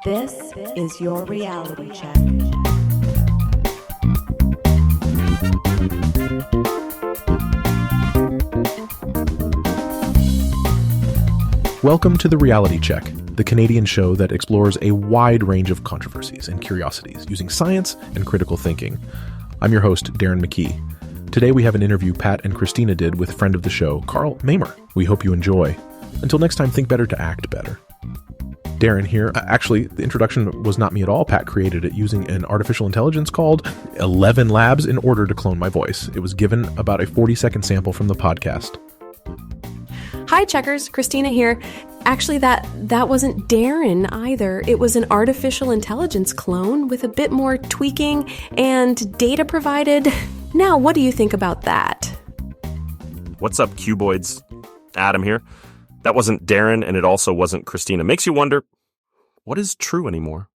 This is your reality check. Welcome to The Reality Check, the Canadian show that explores a wide range of controversies and curiosities using science and critical thinking. I'm your host, Darren McKee. Today we have an interview Pat and Christina did with friend of the show, Karl Mamer. We hope you enjoy. Until next time, think better to act better. Darren here. Actually, the introduction was not me at all. Pat created it using an artificial intelligence called 11 Labs in order to clone my voice. It was given about a 40-second sample from the podcast. Hi, Checkers. Christina here. Actually, that wasn't Darren either. It was an artificial intelligence clone with a bit more tweaking and data provided. Now, what do you think about that? What's up, cuboids? Adam here. That wasn't Darren, and it also wasn't Christina. Makes you wonder, what is true anymore?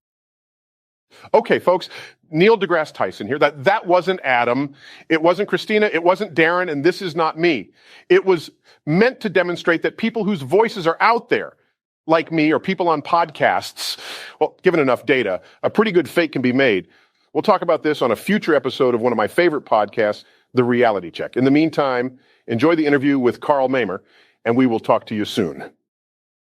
Okay, folks, Neil deGrasse Tyson here. That wasn't Adam. It wasn't Christina. It wasn't Darren, and this is not me. It was meant to demonstrate that people whose voices are out there, like me or people on podcasts, well, given enough data, a pretty good fake can be made. We'll talk about this on a future episode of one of my favorite podcasts, The Reality Check. In the meantime, enjoy the interview with Karl Mamer, and we will talk to you soon.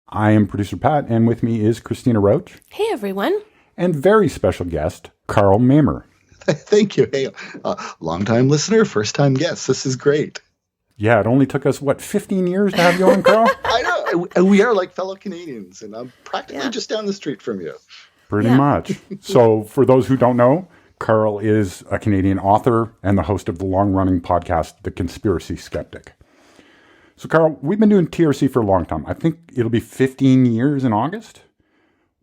I am producer Pat, and with me is Christina Roach. Hey, everyone. And very special guest, Karl Mamer. Thank you. Hey, long-time listener, first-time guest. This is great. Yeah, it only took us, 15 years to have you on, Karl? I know. And we are like fellow Canadians, and I'm practically just down the street from you. Pretty much. So for those who don't know, Karl is a Canadian author and the host of the long-running podcast, The Conspiracy Skeptic. So, Karl, we've been doing TRC for a long time. I think it'll be 15 years in August.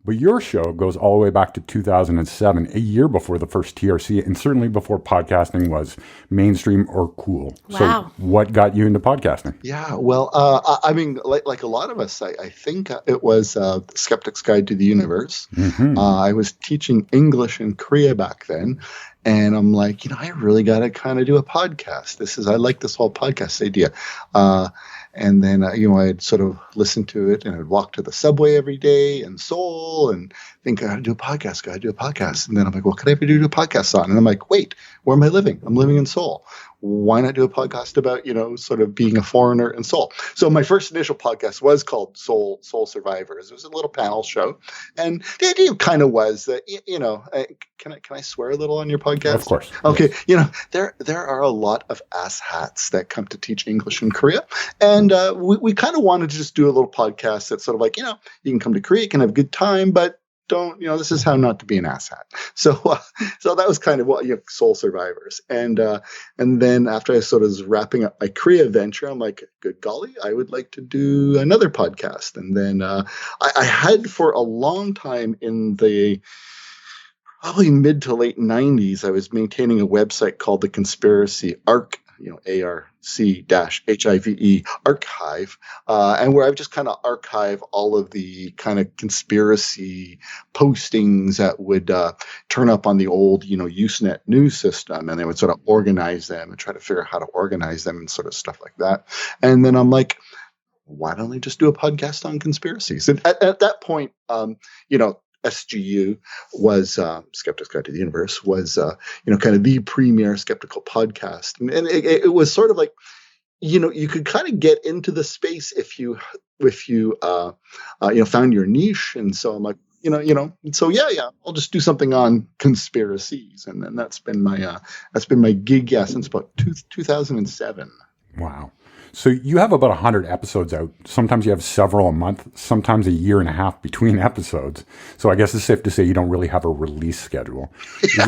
But your show goes all the way back to 2007, a year before the first TRC, and certainly before podcasting was mainstream or cool. Wow. So what got you into podcasting? Yeah, well, I mean, like a lot of us, I think it was The Skeptic's Guide to the Universe. Mm-hmm. I was teaching English in Korea back then. And I'm like, I really got to kind of do a podcast. I like this whole podcast idea. And then, I'd sort of listen to it, and I'd walk to the subway every day in Seoul and think, I got to do a podcast. And then I'm like, what could I ever do a podcast on? And I'm like, wait, where am I living? I'm living in Seoul. Why not do a podcast about, sort of being a foreigner in Seoul? So my first initial podcast was called Seoul Survivors. It was a little panel show. And the idea kind of was that, can I swear a little on your podcast? Of course. Okay. There are a lot of asshats that come to teach English in Korea. And we kind of wanted to just do a little podcast that's sort of like, you can come to Korea, you can have a good time, but don't, this is how not to be an asshat. So that was kind of what, Soul Survivors. And then after I sort of was wrapping up my Korea venture, I'm like, good golly, I would like to do another podcast. And then I had for a long time in the probably mid to late 90s, I was maintaining a website called The Conspiracy Arc, ARC-HIVE archive, and where I would just kind of archive all of the kind of conspiracy postings that would turn up on the old, Usenet news system, and they would sort of organize them and try to figure out how to organize them and sort of stuff like that. And then I'm like, why don't I just do a podcast on conspiracies? And at that point, SGU was Skeptics Guide to the Universe was kind of the premier skeptical podcast, and it was sort of like you could kind of get into the space if you found your niche. And so I'm like so I'll just do something on conspiracies, and then that's been my gig since about 2007. Wow. So you have about 100 episodes out. Sometimes you have several a month, sometimes a year and a half between episodes. So I guess it's safe to say you don't really have a release schedule. Yeah. Is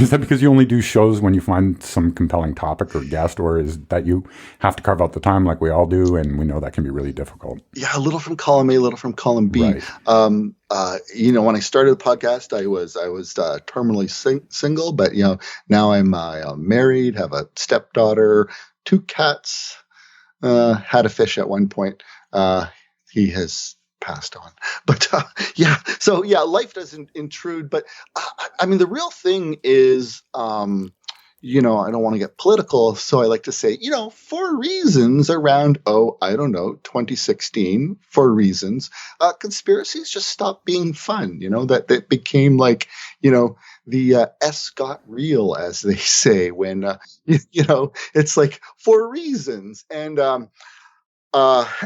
that because you only do shows when you find some compelling topic or guest, or is that you have to carve out the time like we all do, and we know that can be really difficult? Yeah, a little from column A, a little from column B. Right. When I started the podcast, I was terminally single, but now I'm married, have a stepdaughter, 2 cats. Had a fish at one point. He has passed on, but life doesn't intrude. But I mean, the real thing is, I don't want to get political, so I like to say, for reasons around, 2016, for reasons, conspiracies just stopped being fun, that became like, the S got real, as they say, when, it's like for reasons. And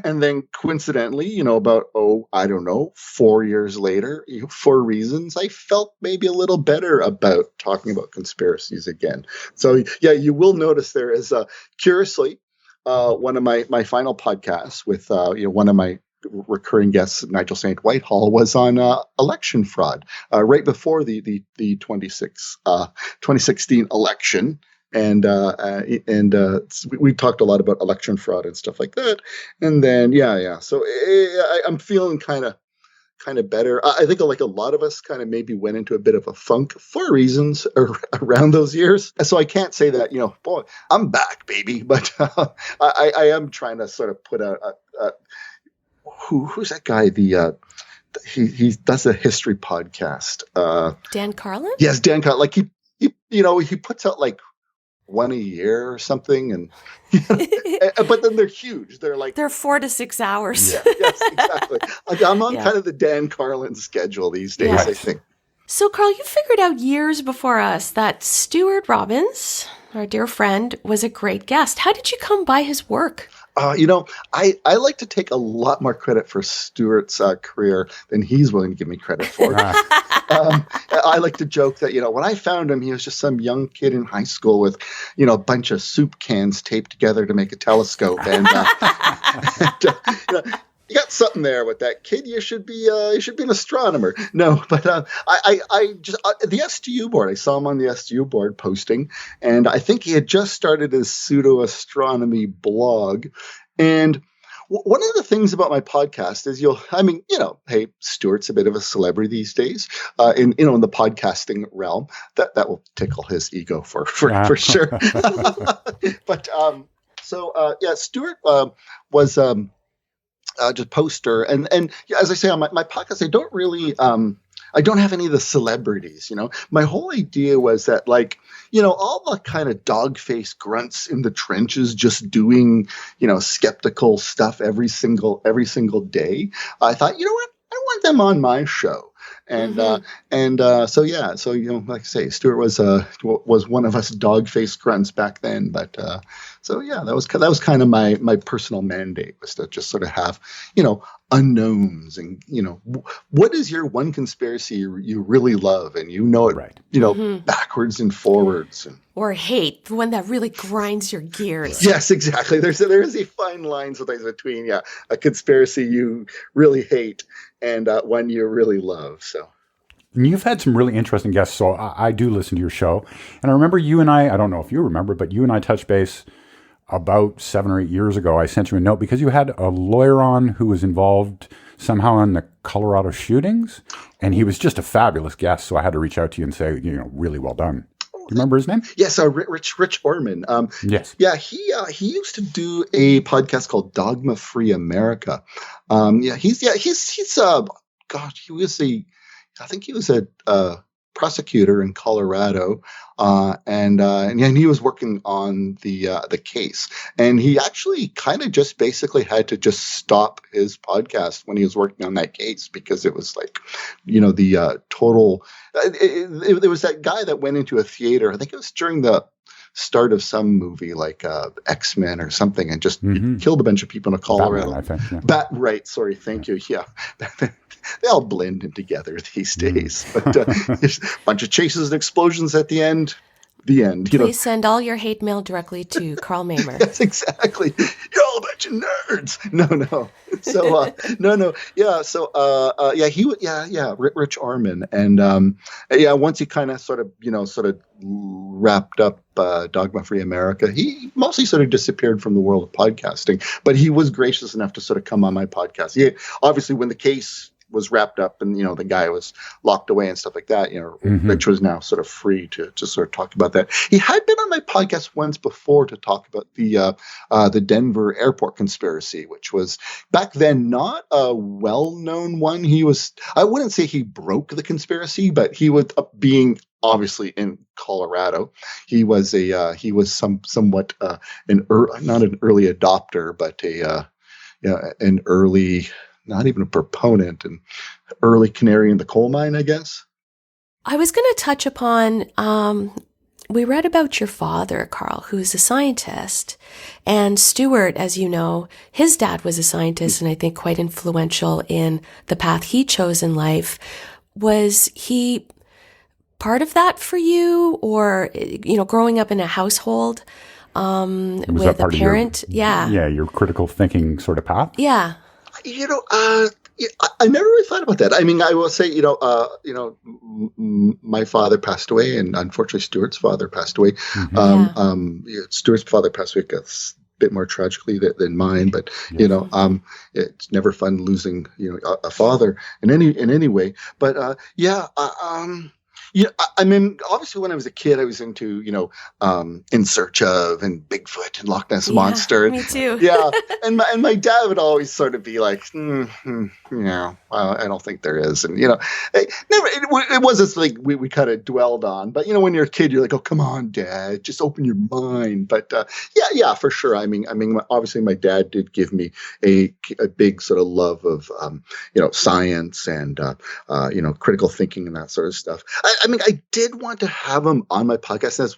then coincidentally, about, 4 years later, for reasons, I felt maybe a little better about talking about conspiracies again. So, yeah, you will notice there is, curiously, one of my final podcasts with, one of my recurring guests, Nigel St. Whitehall, was on election fraud right before the 2016 election. And we talked a lot about election fraud and stuff like that. And then, so I'm feeling kind of better. I think like a lot of us kind of maybe went into a bit of a funk for reasons around those years. So I can't say that, boy, I'm back, baby. But I am trying to sort of put out who's that guy? He does a history podcast. Dan Carlin? Yes, Dan Carlin. Like he puts out like one a year or something, and but then they're huge. They're 4 to 6 hours. Yeah. Yes, exactly. Like I'm on kind of the Dan Carlin schedule these days, I think. So, Karl, you figured out years before us that Stuart Robbins, our dear friend, was a great guest. How did you come by his work? I like to take a lot more credit for Stuart's career than he's willing to give me credit for. I like to joke that, when I found him, he was just some young kid in high school with, a bunch of soup cans taped together to make a telescope. And, you got something there with that kid. You should be an astronomer. No, but I just the STU board. I saw him on the STU board posting, and I think he had just started his pseudo astronomy blog. And one of the things about my podcast is hey, Stuart's a bit of a celebrity these days in the podcasting realm. That will tickle his ego for sure. But Stuart was. Just poster and as I say on my podcast, I don't really I don't have any of the celebrities. My whole idea was that all the kind of dog-faced grunts in the trenches just doing skeptical stuff every single day. I thought, I want them on my show. And like I say, Stuart was one of us dog-faced grunts back then. But that was kind of my personal mandate, was to just sort of have unknowns and what is your one conspiracy you really love and it right. Backwards and forwards or hate, the one that really grinds your gears. Yes, exactly. There is a fine line sometimes between a conspiracy you really hate and one you really love. So. And you've had some really interesting guests, so I do listen to your show. And I remember you and I don't know if you remember, but you and I touched base about 7 or 8 years ago. I sent you a note because you had a lawyer on who was involved somehow in the Colorado shootings, and he was just a fabulous guest, so I had to reach out to you and say, really well done. Do you remember his name? Yes, Rich Orman. Yes. Yeah, he used to do a podcast called Dogma Free America. I think he was a prosecutor in Colorado, and he was working on the case. And he actually kind of just basically had to just stop his podcast when he was working on that case because it was like, the total. There was that guy that went into a theater. I think it was during the start of some movie like X-Men or something, and just killed a bunch of people in Colorado. Batman, I think. Right. Sorry. Thank you. Yeah. They all blend in together these days. But there's a bunch of chases and explosions at the end. The end. Please send all your hate mail directly to Karl Mamer. Yes, exactly. You're all a bunch of nerds. No. So no. Yeah. So Rich Orman, and once he kind of sort of wrapped up Dogma Free America, he mostly sort of disappeared from the world of podcasting. But he was gracious enough to sort of come on my podcast. He obviously, when the case was wrapped up and the guy was locked away and stuff like that, Rich was now sort of free to sort of talk about that. He had been on my podcast once before to talk about the Denver airport conspiracy, which was back then not a well-known one. I wouldn't say he broke the conspiracy, but he was being obviously in Colorado. He was somewhat not an early adopter, but an early, not even a proponent, an early canary in the coal mine, I guess. I was going to touch upon, we read about your father, Karl, who's a scientist, and Stuart, as you know, his dad was a scientist and I think quite influential in the path he chose in life. Was he part of that for you, or, growing up in a household with a parent? Your critical thinking sort of path? Yeah. I never really thought about that. I mean, I will say, my father passed away, and unfortunately, Stuart's father passed away. Stuart's father passed away a bit more tragically than mine, but it's never fun losing, a father in any way. But I mean, obviously, when I was a kid, I was into, In Search of and Bigfoot and Loch Ness Monster. Me too. And my dad would always sort of be like, I don't think there is, and it wasn't like we kind of dwelled on, but when you're a kid, you're like, oh, come on, Dad, just open your mind. But for sure. I mean, obviously, my dad did give me a big sort of love of science and critical thinking and that sort of stuff. I mean, I did want to have him on my podcast. As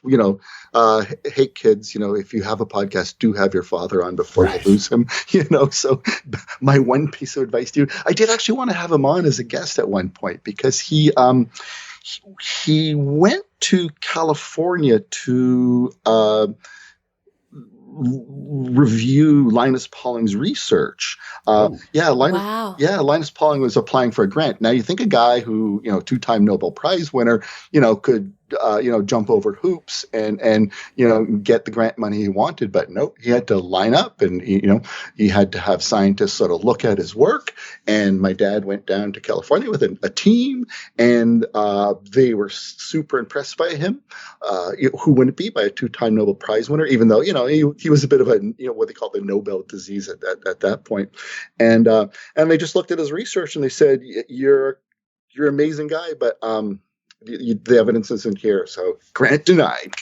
hey kids, if you have a podcast, do have your father on before you lose him. So my one piece of advice to you, I did actually want to have him on as a guest at one point, because he went to California to review Linus Pauling's research. Linus Pauling was applying for a grant. Now you think a guy who, 2-time Nobel Prize winner, could jump over hoops and get the grant money he wanted, but nope, he had to line up, and he had to have scientists sort of look at his work. And my dad went down to California with a team, and they were super impressed by him. Who wouldn't be, by a 2-time Nobel Prize winner, even though he was a bit of a what they call the Nobel disease at that point. And they just looked at his research and they said, you're an amazing guy, but the evidence isn't here, so grant denied.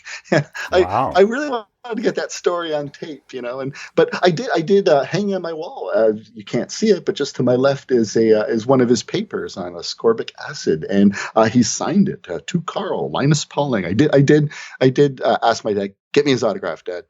Wow. I really wanted to get that story on tape, but I did hang on my wall. You can't see it, but just to my left is one of his papers on ascorbic acid, and he signed it to Karl, Linus Pauling. I did ask my dad, get me his autograph, Dad.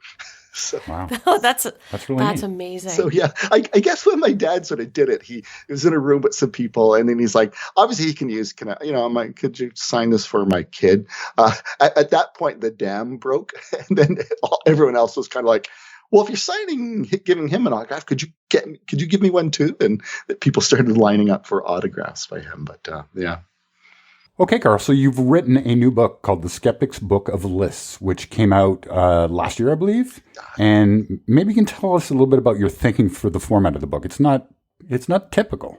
So, wow. That's really neat. Amazing. So I guess when my dad sort of did it, he was in a room with some people, and then he's like, obviously he can use, could you sign this for my kid? At that point, the dam broke, and then everyone else was kind of like, well, if you're giving him an autograph, could you give me one too? And people started lining up for autographs by him. But Okay, Karl, so you've written a new book called The Skeptics Book of Lists, which came out last year, I believe. And maybe you can tell us a little bit about your thinking for the format of the book. It's not typical.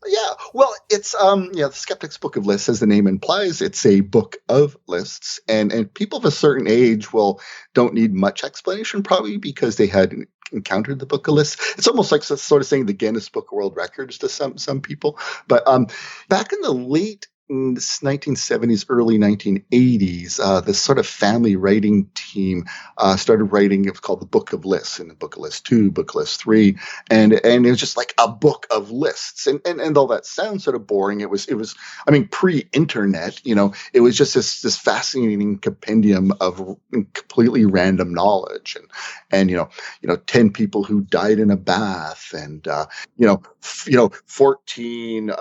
Yeah, well, it's the Skeptics Book of Lists, as the name implies, it's a book of lists, and people of a certain age don't need much explanation, probably because they had encountered the Book of Lists. It's almost like sort of saying the Guinness Book of World Records to some people. But back in the late 1970s, early 1980s, this sort of family writing team started writing. It was called the Book of Lists, and the Book of List 2, Book of List 3, and it was just like a book of lists. And though that sounds sort of boring, it was pre-internet. It was just this fascinating compendium of completely random knowledge, and 10 people who died in a bath, and 14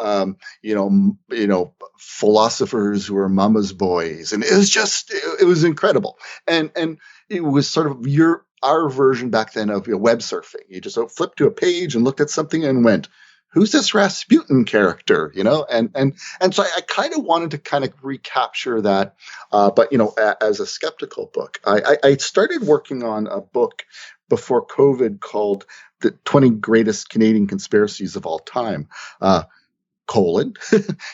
philosophers who were mama's boys, and it was incredible, and it was sort of our version back then of web surfing. You just flipped to a page and looked at something and went, who's this Rasputin character? And so I kind of wanted to kind of recapture that, but as a skeptical book. I started working on a book before COVID called The 20 Greatest Canadian Conspiracies of All Time.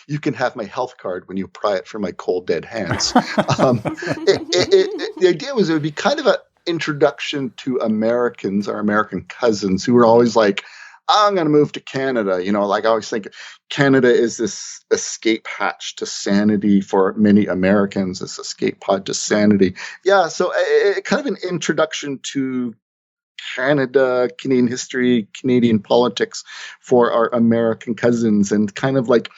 You can have my health card when you pry it from my cold, dead hands. The idea was it would be kind of an introduction to Americans, our American cousins, who were always like, I'm going to move to Canada. Like I always think Canada is this escape hatch to sanity for many Americans, this escape pod to sanity. Yeah. So kind of an introduction to Canada, Canadian history, Canadian politics for our American cousins, and kind of like,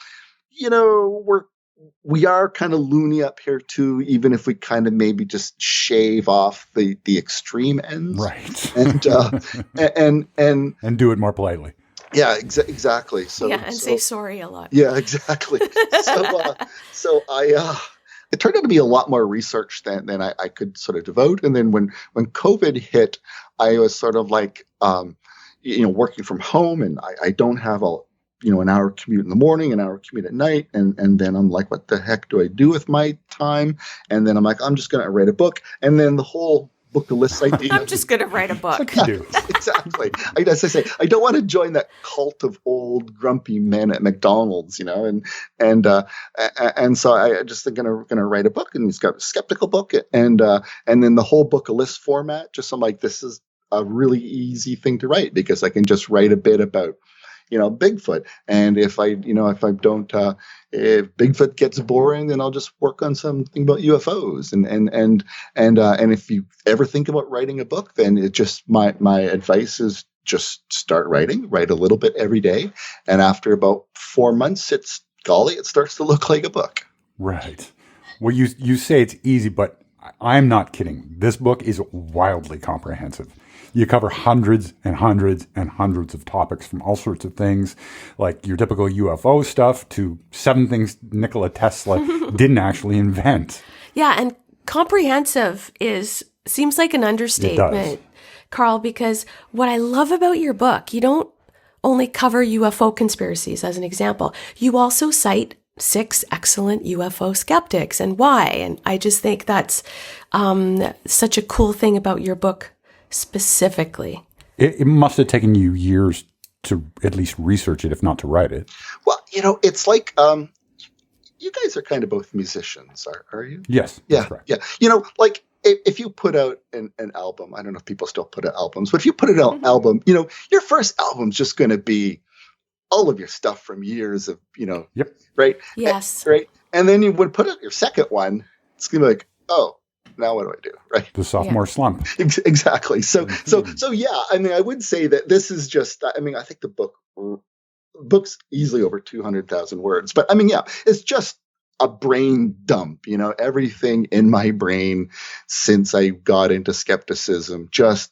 we are kind of loony up here too, even if we kind of maybe just shave off the extreme ends, right? And do it more politely. Yeah, exactly. So say sorry a lot. Yeah, exactly. So it turned out to be a lot more research than I could sort of devote. And then when COVID hit, I was sort of like, working from home, and I don't have an hour commute in the morning, an hour commute at night. And then I'm like, what the heck do I do with my time? And then I'm like, I'm just going to write a book. And then the whole book of lists idea. I'm just going to write a book. Exactly. As I say, I don't want to join that cult of old grumpy men at McDonald's, and so I just think going to write a book, and it's got a skeptical book, and then the whole book of lists format. Just I'm like, this is a really easy thing to write because I can just write a bit about Bigfoot. And if Bigfoot gets boring, then I'll just work on something about UFOs. And if you ever think about writing a book, then it just, my advice is just start writing, write a little bit every day. And after about 4 months, it starts to look like a book. Right. Well, you say it's easy, but I'm not kidding. This book is wildly comprehensive. You cover hundreds and hundreds and hundreds of topics from all sorts of things, like your typical UFO stuff to 7 things Nikola Tesla didn't actually invent. Yeah, and comprehensive seems like an understatement, Karl, because what I love about your book, you don't only cover UFO conspiracies as an example. You also cite 6 excellent UFO skeptics and why. And I just think that's such a cool thing about your book specifically. It must have taken you years to at least research it, if not to write it. Well, it's like you guys are kind of both musicians, are you? Yes. Yeah. That's correct. Yeah. Like if you put out an album, I don't know if people still put out albums, but if you put out an album, your first album's just going to be all of your stuff from years of, Yep. Right? Yes. Right. And then you would put out your second one, it's going to be like, oh, now what do I do? Right. The sophomore slump. Exactly. So yeah, I mean, I would say that this is just, I think the book's easily over 200,000 words, but I mean, yeah, it's just a brain dump, everything in my brain since I got into skepticism, just,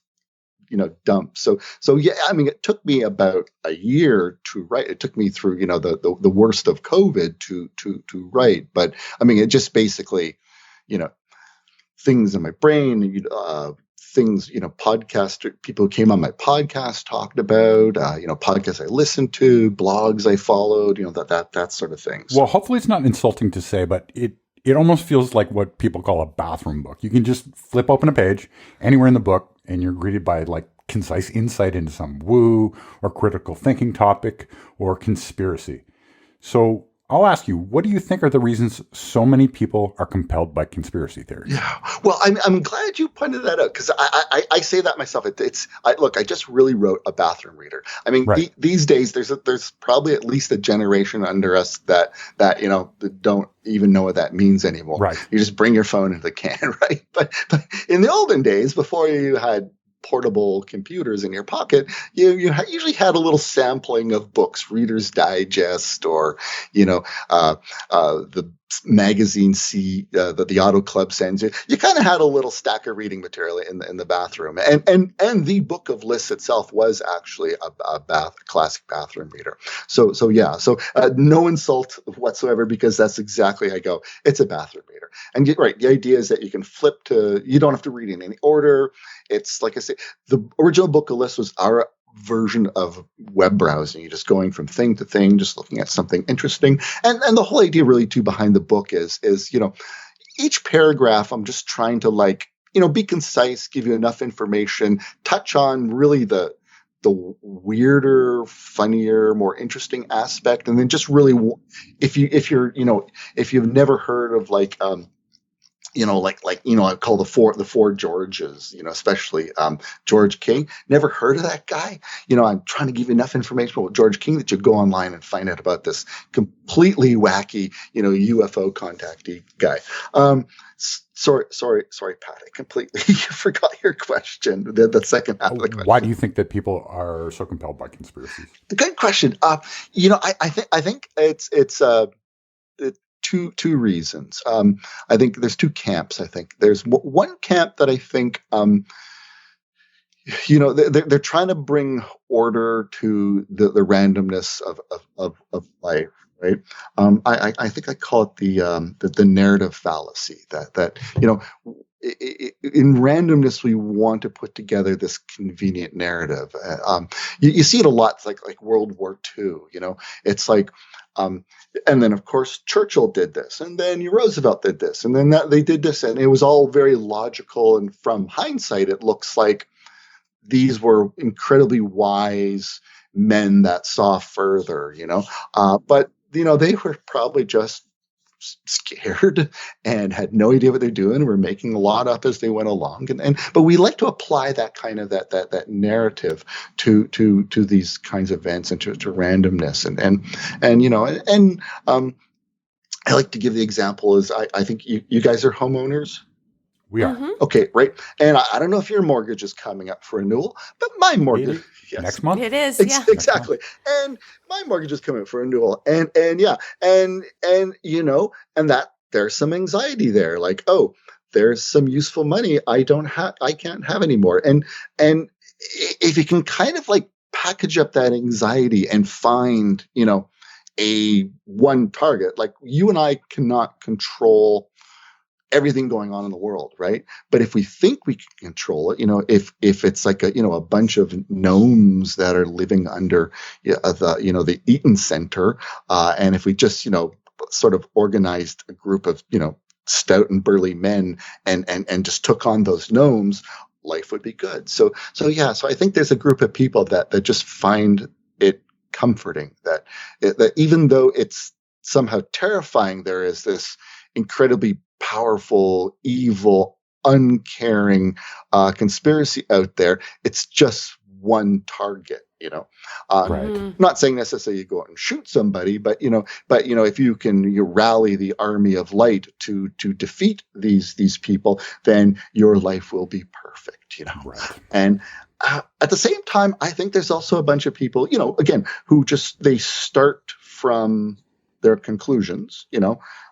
dump. So yeah, I mean, it took me about a year to write. It took me through, the worst of COVID to write. But I mean, it just basically, things in my brain, things, people who came on my podcast talked about, podcasts I listened to, blogs I followed, that sort of thing. So, well, hopefully it's not insulting to say, but it almost feels like what people call a bathroom book. You can just flip open a page anywhere in the book and you're greeted by like concise insight into some woo or critical thinking topic or conspiracy. So I'll ask you, what do you think are the reasons so many people are compelled by conspiracy theories? Yeah, well, I'm glad you pointed that out because I say that myself. I just really wrote a bathroom reader. I mean, right. These days there's probably at least a generation under us that don't even know what that means anymore. Right. You just bring your phone into the can, right? But in the olden days, before you had portable computers in your pocket, you usually had a little sampling of books, Reader's Digest, or the magazine the Auto Club sends you. You kind of had a little stack of reading material in the bathroom, and the Book of Lists itself was actually a classic bathroom reader. So no insult whatsoever, because that's exactly how I go. It's a bathroom reader, and right. The idea is that you can flip to. You don't have to read in any order. It's like I say, the original Book of Lists was our version of web browsing. You're just going from thing to thing, just looking at something interesting. And the whole idea really too behind the book is each paragraph I'm just trying to be concise, give you enough information, touch on really the weirder, funnier, more interesting aspect. And then just really, if you've never heard of I call the four Georges, especially George King. Never heard of that guy. I'm trying to give you enough information about George King that you go online and find out about this completely wacky, UFO contactee guy. Sorry, Pat. I completely forgot your question. The second half of the question. Why do you think that people are so compelled by conspiracies? Good question. I think it's two reasons. I think there's two camps. I think there's one camp that I think, they're trying to bring order to the randomness of life. Right. I think I call it the narrative fallacy that in randomness, we want to put together this convenient narrative. You see it a lot. It's like World War II, it's like, and then of course Churchill did this, and then Roosevelt did this, and then they did this, and it was all very logical. And from hindsight, it looks like these were incredibly wise men that saw further, but they were probably just scared and had no idea what they're doing. Were making a lot up as they went along, but we like to apply that kind of that narrative to these kinds of events and to randomness, and I like to give the example is I think you guys are homeowners. We are. Mm-hmm. Okay, right. And I don't know if your mortgage is coming up for renewal, but my mortgage next month. It is, yeah. Exactly. And my mortgage is coming up for renewal. And that there's some anxiety there. Like, oh, there's some useful money I can't have anymore. And if you can kind of like package up that anxiety and find, a one target, like you and I cannot control everything going on in the world, right? But if we think we can control it, if it's like a bunch of gnomes that are living under the Eaton Center, and if we just sort of organized a group of stout and burly men and just took on those gnomes, life would be good. So I think there's a group of people that just find it comforting that even though it's somehow terrifying, there is this incredibly powerful, evil, uncaring conspiracy out there. It's just one target, Right. Not saying necessarily you go out and shoot somebody, but if you can rally the army of light to defeat these people, then your life will be perfect, Right. And at the same time, I think there's also a bunch of people, again, who just they start from their conclusions,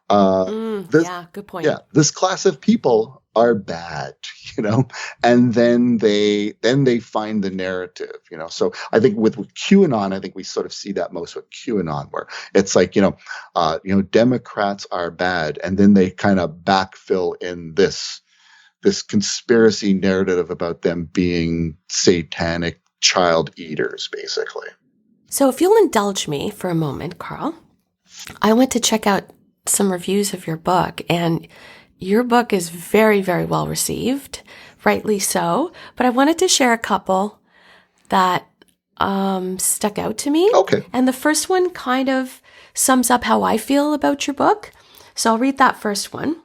good point. Yeah, this class of people are bad, and then they find the narrative, So I think with QAnon, I think we sort of see that most with QAnon, where it's like, Democrats are bad, and then they kind of backfill in this conspiracy narrative about them being satanic child eaters, basically. So if you'll indulge me for a moment, Karl, I went to check out some reviews of your book, and your book is very, very well received, rightly so. But I wanted to share a couple that stuck out to me. Okay. And the first one kind of sums up how I feel about your book. So I'll read that first one.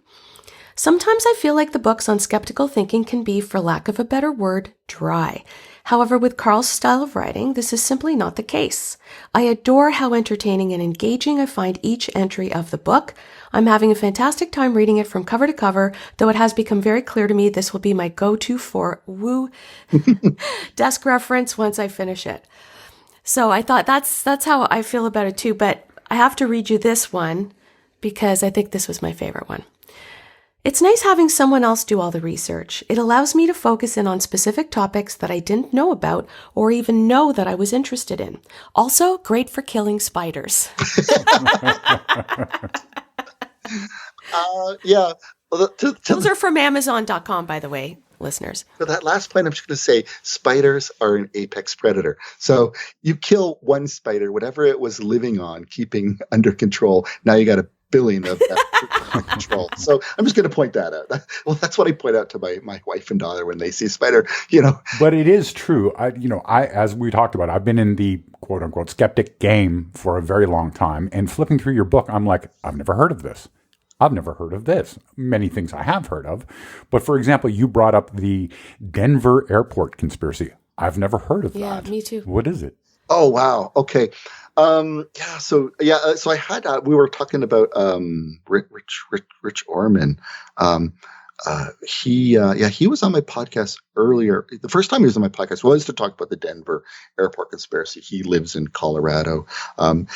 Sometimes I feel like the books on skeptical thinking can be, for lack of a better word, dry. However, with Karl's style of writing, this is simply not the case. I adore how entertaining and engaging I find each entry of the book. I'm having a fantastic time reading it from cover to cover, though it has become very clear to me this will be my go-to for desk reference once I finish it. So I thought that's how I feel about it too, but I have to read you this one because I think this was my favorite one. It's nice having someone else do all the research. It allows me to focus in on specific topics that I didn't know about or even know that I was interested in. Also, great for killing spiders. Yeah. Well, Those are from Amazon.com, by the way, listeners. For that last point, I'm just going to say spiders are an apex predator. So you kill one spider, whatever it was living on, keeping under control. Now you got a billion of that control. So I'm just going to point that out. Well, that's what I point out to my wife and daughter when they see a spider, But it is true. I, as we talked about, I've been in the quote unquote skeptic game for a very long time, and flipping through your book, I'm like, I've never heard of this. I've never heard of this. Many things I have heard of. But for example, you brought up the Denver airport conspiracy. I've never heard of that. Yeah, me too. What is it? Oh, wow. Okay. So I had, we were talking about, Rich Orman. He was on my podcast earlier. The first time he was on my podcast was to talk about the Denver airport conspiracy. He lives in Colorado. A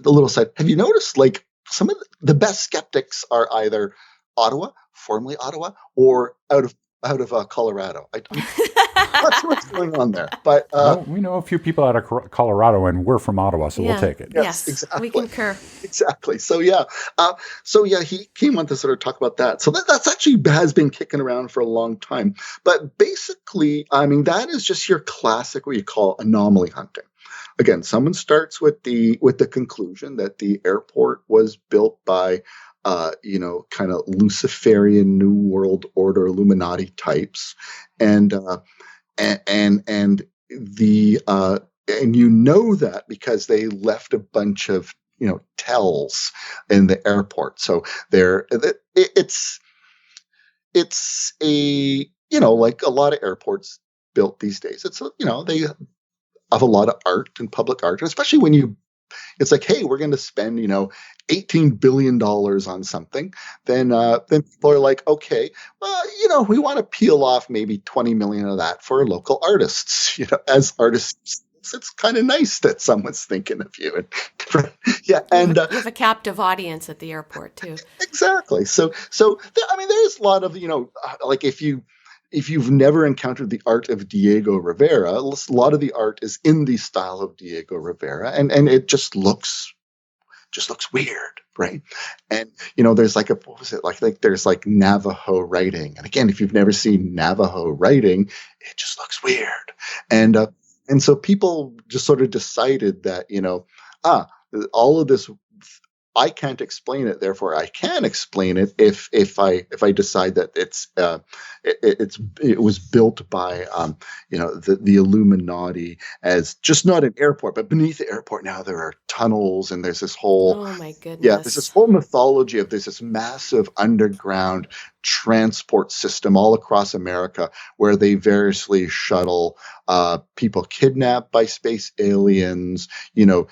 little side. Have you noticed, like, some of the best skeptics are either Ottawa, formerly Ottawa, or out of Colorado? I'm not sure what's going on there, but Well, we know a few people out of Colorado, and we're from Ottawa, so we'll take it. Yes, exactly. we concur. Exactly. So he came on to sort of talk about that. So that's actually has been kicking around for a long time. But basically, I mean, that is just your classic what you call anomaly hunting. Again, someone starts with the conclusion that the airport was built by kind of Luciferian New World Order Illuminati types, and you know that because they left a bunch of tells in the airport. So it's a like a lot of airports built these days. It's they have a lot of art and public art, especially when it's like, hey, we're going to spend $18 billion on something. Then people are like, okay, well, we want to peel off maybe 20 million of that for local artists. As artists, it's kind of nice that someone's thinking of you. And You have a captive audience at the airport too. Exactly. So I mean, there's a lot of like if you've never encountered the art of Diego Rivera, a lot of the art is in the style of Diego Rivera, and it just looks weird, right? And there's like what was it like there's like Navajo writing, and again, if you've never seen Navajo writing, it just looks weird, and so people just sort of decided that all of this, I can't explain it, therefore I can explain it if I decide that it was built by the Illuminati as just not an airport, but beneath the airport now there are tunnels, and there's this whole my goodness. there's this whole mythology of there's this massive underground transport system all across America where they variously shuttle people kidnapped by space aliens, the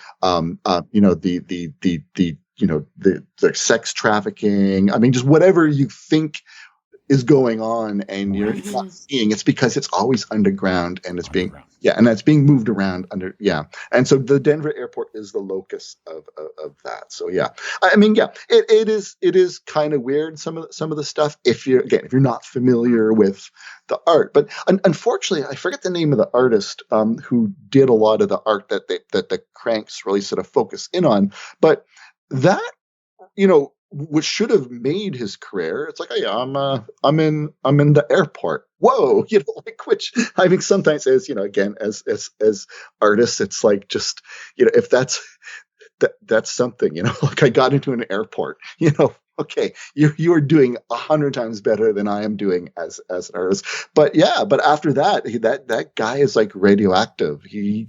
sex trafficking. I mean, just whatever you think is going on and you're not seeing, it's because it's always underground and it's being moved around under. Yeah. And so the Denver airport is the locus of that. So I mean, it is kind of weird. Some of the stuff, if you're not familiar with the art, but unfortunately, I forget the name of the artist who did a lot of the art that the cranks really sort of focus in on, but that, which should have made his career. It's like, oh, yeah, I'm in the airport. Whoa, which I mean, sometimes again, as artists, it's like just, if that's something, like I got into an airport, okay, you are doing 100 times better than I am doing as an artist. But after that guy is like radioactive. He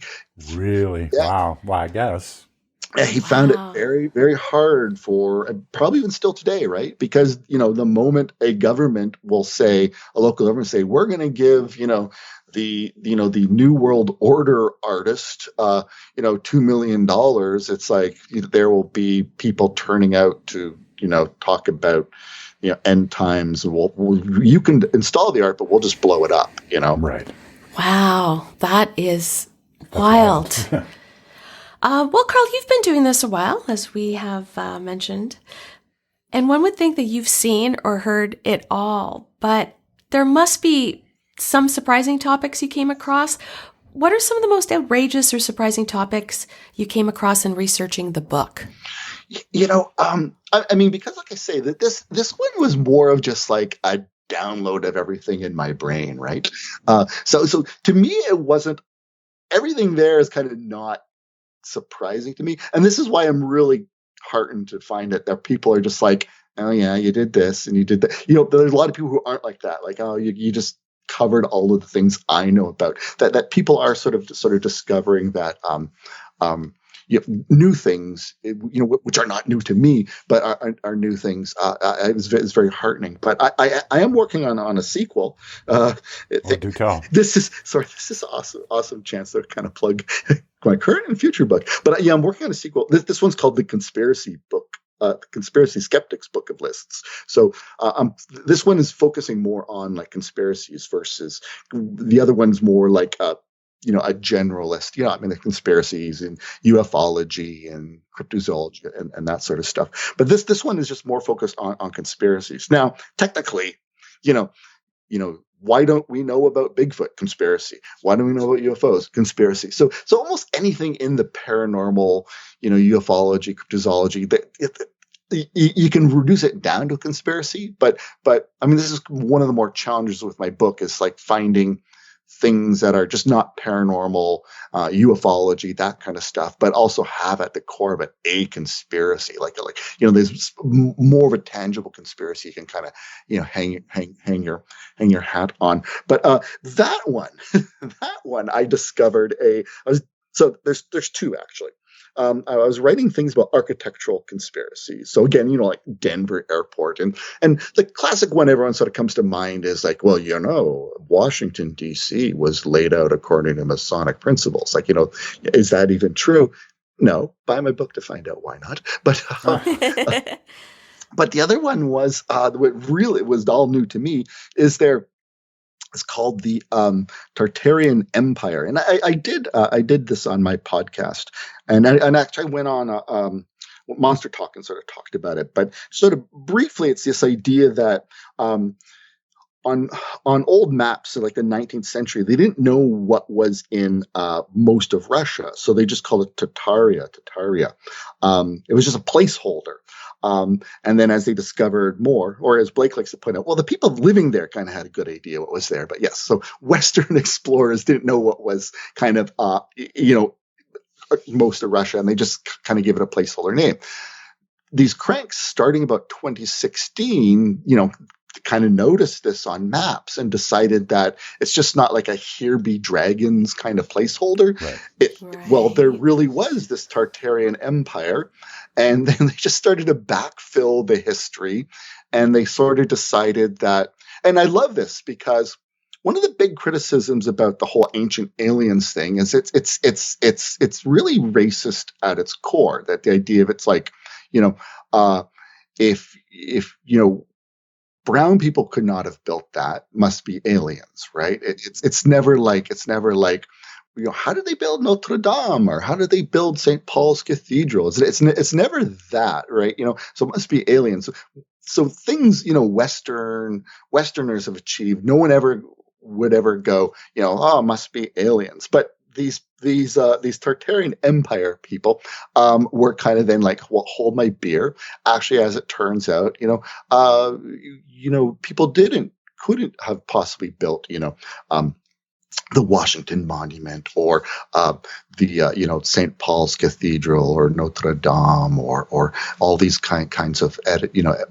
really, wow, I guess. He found it very, very hard for, probably even still today, right? Because, the moment a government will say, a local government say, we're going to give, the New World Order artist, $2 million, it's like there will be people turning out to, talk about, end times. You can install the art, but we'll just blow it up, Right. Wow, that's wild. Well, Karl, you've been doing this a while, as we have mentioned, and one would think that you've seen or heard it all, but there must be some surprising topics you came across. What are some of the most outrageous or surprising topics you came across in researching the book? I mean, because like I say, that this one was more of just like a download of everything in my brain, right? So to me, it wasn't, everything there is kind of not surprising to me, and this is why I'm really heartened to find that people are just like, oh yeah, you did this and you did that. There's a lot of people who aren't like that, like, oh, you just covered all of the things I know about that people are sort of discovering that new things, which are not new to me, but are new things. It's very heartening. But I am working on a sequel. Do tell. This is awesome chance to kind of plug my current and future book. But I'm working on a sequel. This one's called The Conspiracy Book. The Conspiracy Skeptics Book of Lists. So this one is focusing more on like conspiracies versus the other one's more like a generalist. The conspiracies and ufology and cryptozoology and that sort of stuff. But this one is just more focused on conspiracies. Now, technically, why don't we know about Bigfoot? Conspiracy. Why don't we know about UFOs? Conspiracy. So almost anything in the paranormal, ufology, cryptozoology, you can reduce it down to a conspiracy. But this is one of the more challenges with my book is like finding things that are just not paranormal, ufology, that kind of stuff, but also have at the core of it a conspiracy, like there's more of a tangible conspiracy you can kind of hang your hat on. But that one I discovered so there's two actually. I was writing things about architectural conspiracies. So again, like Denver Airport, and the classic one everyone sort of comes to mind is like, well, Washington D.C. was laid out according to Masonic principles. Like, is that even true? No, buy my book to find out why not. But but the other one was what really was all new to me is it's called the Tartarian Empire, and I did this on my podcast, and actually I went on Monster Talk and sort of talked about it. But sort of briefly, it's this idea that on old maps in like the 19th century, they didn't know what was in most of Russia, so they just called it Tataria. It was just a placeholder. And then as they discovered more, or as Blake likes to point out, well, the people living there kind of had a good idea what was there. But yes, so Western explorers didn't know what was kind of, most of Russia, and they just kind of give it a placeholder name. These cranks starting about 2016, kind of noticed this on maps and decided that it's just not like a here be dragons kind of placeholder. Right. Well, there really was this Tartarian Empire, and then they just started to backfill the history, and they sort of decided that, and I love this because one of the big criticisms about the whole ancient aliens thing is it's really racist at its core, that the idea of it's like, if brown people could not have built that, must be aliens, right? It's never like, how did they build Notre Dame, or how did they build St. Paul's Cathedral? It's never that, right? So it must be aliens. So things, Westerners have achieved, no one would ever go, it must be aliens. But these Tartarian Empire people were kind of then like, well, hold my beer. Actually, as it turns out, people couldn't have possibly built, the Washington Monument, or the St. Paul's Cathedral, or Notre Dame, or all these kinds of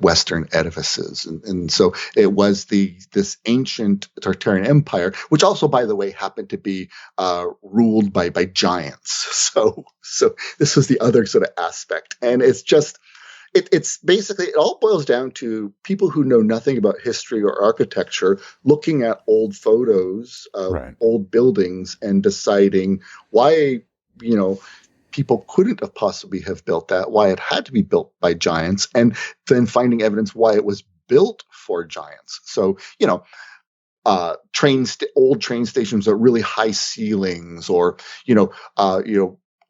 Western edifices, and so it was this ancient Tartarian Empire, which also, by the way, happened to be ruled by giants. So this was the other sort of aspect, and it's just. It's basically, it all boils down to people who know nothing about history or architecture looking at old photos of old buildings and deciding why, people couldn't have possibly have built that, why it had to be built by giants, and then finding evidence why it was built for giants. So, old train stations with really high ceilings, or,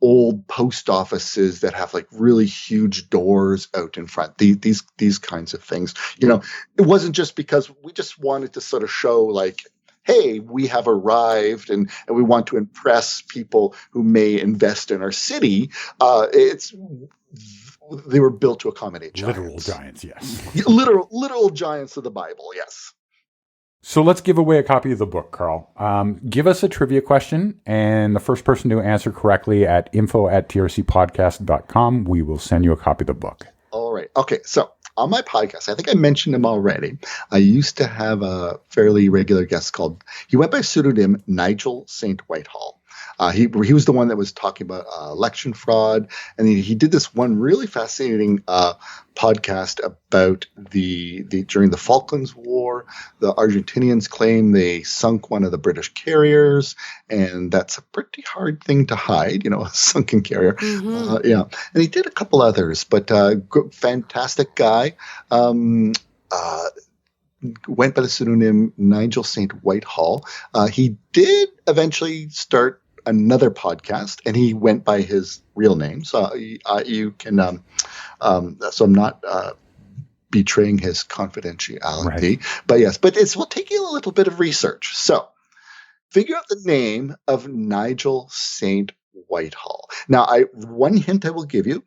old post offices that have like really huge doors out in front. These kinds of things. It wasn't just because we just wanted to sort of show like, hey, we have arrived and we want to impress people who may invest in our city. They were built to accommodate giants. Literal giants, yes. Literal giants of the Bible, yes. So let's give away a copy of the book, Karl. Give us a trivia question, and the first person to answer correctly at info@trcpodcast.com, we will send you a copy of the book. All right. Okay, so on my podcast, I think I mentioned him already. I used to have a fairly regular guest he went by pseudonym Nigel St. Whitehall. He was the one that was talking about election fraud, and he did this one really fascinating podcast about during the Falklands War. The Argentinians claim they sunk one of the British carriers, and that's a pretty hard thing to hide, a sunken carrier. Mm-hmm. And he did a couple others, but fantastic guy. Went by the pseudonym Nigel St. Whitehall. He did eventually start another podcast, and he went by his real name. So you can, so I'm not betraying his confidentiality. Right. But yes, will take you a little bit of research. So figure out the name of Nigel St. Whitehall. Now, one hint I will give you.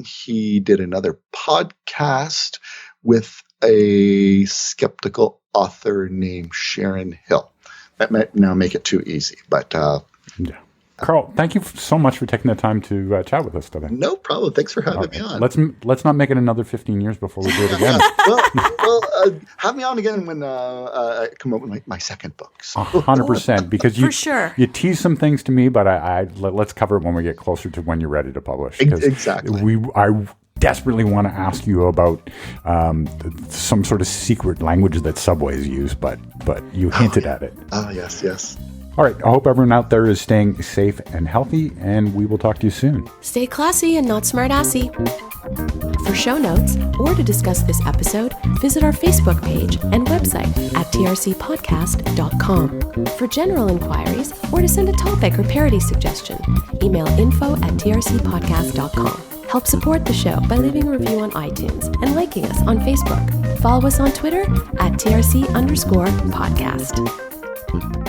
He did another podcast with a skeptical author named Sharon Hill. That might now make it too easy, but yeah. Karl, thank you so much for taking the time to chat with us today. No problem. Thanks for having me on. Let's not make it another 15 years before we do it again. well, have me on again when I come up with my second book. So. 100%, because For sure. you tease some things to me, but let's cover it when we get closer to when you're ready to publish. Exactly. I desperately want to ask you about some sort of secret language that subways use, but you hinted at it. Oh, yes. All right. I hope everyone out there is staying safe and healthy, and we will talk to you soon. Stay classy and not smart-assy. For show notes or to discuss this episode, visit our Facebook page and website at trcpodcast.com. For general inquiries or to send a topic or parody suggestion, email info@trcpodcast.com. Help support the show by leaving a review on iTunes and liking us on Facebook. Follow us on Twitter @TRC_podcast.